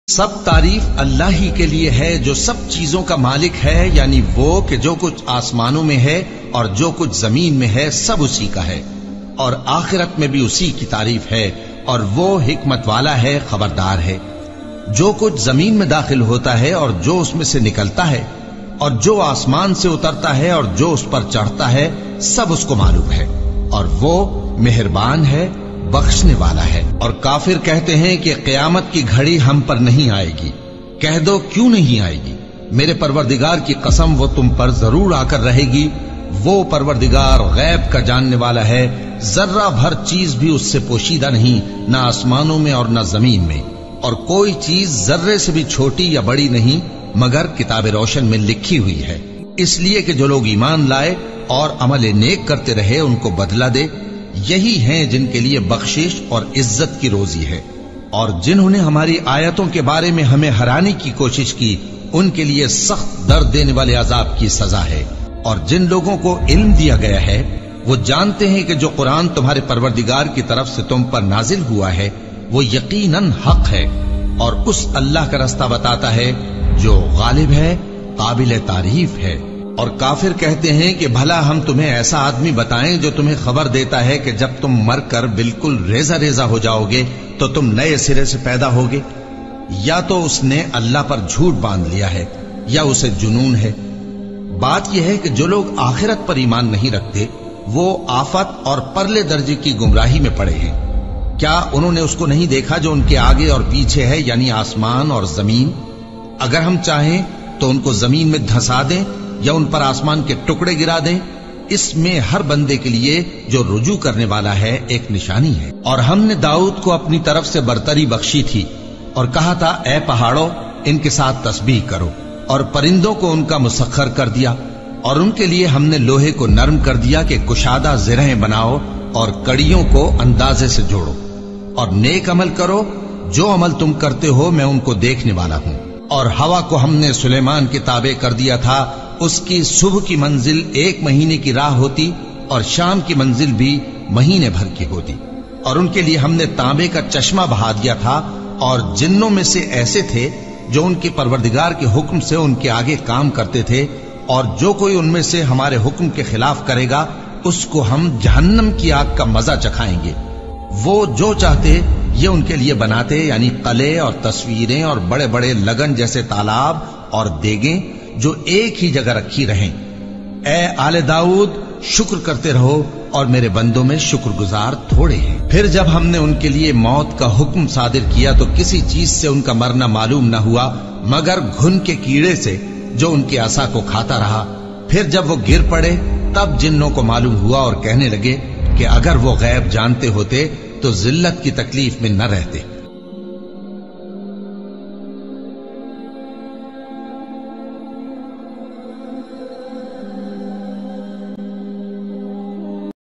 سب تعریف اللہ ہی کے لیے ہے جو سب چیزوں کا مالک ہے، یعنی وہ کہ جو کچھ آسمانوں میں ہے اور جو کچھ زمین میں ہے سب اسی کا ہے، اور آخرت میں بھی اسی کی تعریف ہے، اور وہ حکمت والا ہے، خبردار ہے۔ جو کچھ زمین میں داخل ہوتا ہے اور جو اس میں سے نکلتا ہے اور جو آسمان سے اترتا ہے اور جو اس پر چڑھتا ہے سب اس کو معلوم ہے، اور وہ مہربان ہے، بخشنے والا ہے۔ اور کافر کہتے ہیں کہ قیامت کی گھڑی ہم پر نہیں آئے گی۔ کہہ دو کیوں نہیں آئے گی؟ میرے پروردگار کی قسم وہ تم پر ضرور آ کر رہے گی۔ وہ پروردگار غیب کا جاننے والا ہے، ذرہ بھر چیز بھی اس سے پوشیدہ نہیں، نہ آسمانوں میں اور نہ زمین میں، اور کوئی چیز ذرے سے بھی چھوٹی یا بڑی نہیں مگر کتاب روشن میں لکھی ہوئی ہے، اس لیے کہ جو لوگ ایمان لائے اور عمل نیک کرتے رہے ان کو بدلہ دے۔ یہی ہیں جن کے لیے بخشش اور عزت کی روزی ہے، اور جنہوں نے ہماری آیتوں کے بارے میں ہمیں ہرانے کی کوشش کی ان کے لیے سخت درد دینے والے عذاب کی سزا ہے۔ اور جن لوگوں کو علم دیا گیا ہے وہ جانتے ہیں کہ جو قرآن تمہارے پروردگار کی طرف سے تم پر نازل ہوا ہے وہ یقیناً حق ہے، اور اس اللہ کا رستہ بتاتا ہے جو غالب ہے، قابل تعریف ہے۔ اور کافر کہتے ہیں کہ بھلا ہم تمہیں ایسا آدمی بتائیں جو تمہیں خبر دیتا ہے کہ جب تم مر کر بالکل ریزہ ریزہ ہو جاؤ گے تو تم نئے سرے سے پیدا ہوگے؟ یا تو اس نے اللہ پر جھوٹ باندھ لیا ہے یا اسے جنون ہے۔ بات یہ ہے کہ جو لوگ آخرت پر ایمان نہیں رکھتے وہ آفت اور پرلے درجے کی گمراہی میں پڑے ہیں۔ کیا انہوں نے اس کو نہیں دیکھا جو ان کے آگے اور پیچھے ہے، یعنی آسمان اور زمین؟ اگر ہم چاہیں تو ان کو زمین میں دھسا دیں یا ان پر آسمان کے ٹکڑے گرا دیں، اس میں ہر بندے کے لیے جو رجوع کرنے والا ہے ایک نشانی ہے۔ اور ہم نے داؤد کو اپنی طرف سے برتری بخشی تھی اور کہا تھا اے پہاڑوں ان کے ساتھ تسبیح کرو، اور پرندوں کو ان کا مسخر کر دیا، اور ان کے لیے ہم نے لوہے کو نرم کر دیا کہ کشادہ زرہیں بناؤ اور کڑیوں کو اندازے سے جوڑو، اور نیک عمل کرو، جو عمل تم کرتے ہو میں ان کو دیکھنے والا ہوں۔ اور ہوا کو ہم نے سلیمان کے تابع کر دیا تھا، اس کی صبح کی منزل 1 مہینے کی راہ ہوتی اور شام کی منزل بھی مہینے بھر کی ہوتی۔ اور ان کے لیے ہم نے تانبے کا چشمہ بہا دیا تھا، اور جنوں میں سے ایسے تھے جو ان کے پروردگار کے حکم سے ان کے آگے کام کرتے تھے، اور جو کوئی ان میں سے ہمارے حکم کے خلاف کرے گا اس کو ہم جہنم کی آگ کا مزہ چکھائیں گے۔ وہ جو چاہتے یہ ان کے لیے بناتے، یعنی قلعے اور تصویریں اور بڑے بڑے لگن جیسے تالاب اور دیگیں جو ایک ہی جگہ رکھی رہیں۔ اے آل داؤد شکر کرتے رہو، اور میرے بندوں میں شکر گزار تھوڑے ہیں۔ پھر جب ہم نے ان کے لیے موت کا حکم صادر کیا تو کسی چیز سے ان کا مرنا معلوم نہ ہوا مگر گھن کے کیڑے سے جو ان کے عصا کو کھاتا رہا۔ پھر جب وہ گر پڑے تب جنوں کو معلوم ہوا اور کہنے لگے کہ اگر وہ غیب جانتے ہوتے تو ذلت کی تکلیف میں نہ رہتے۔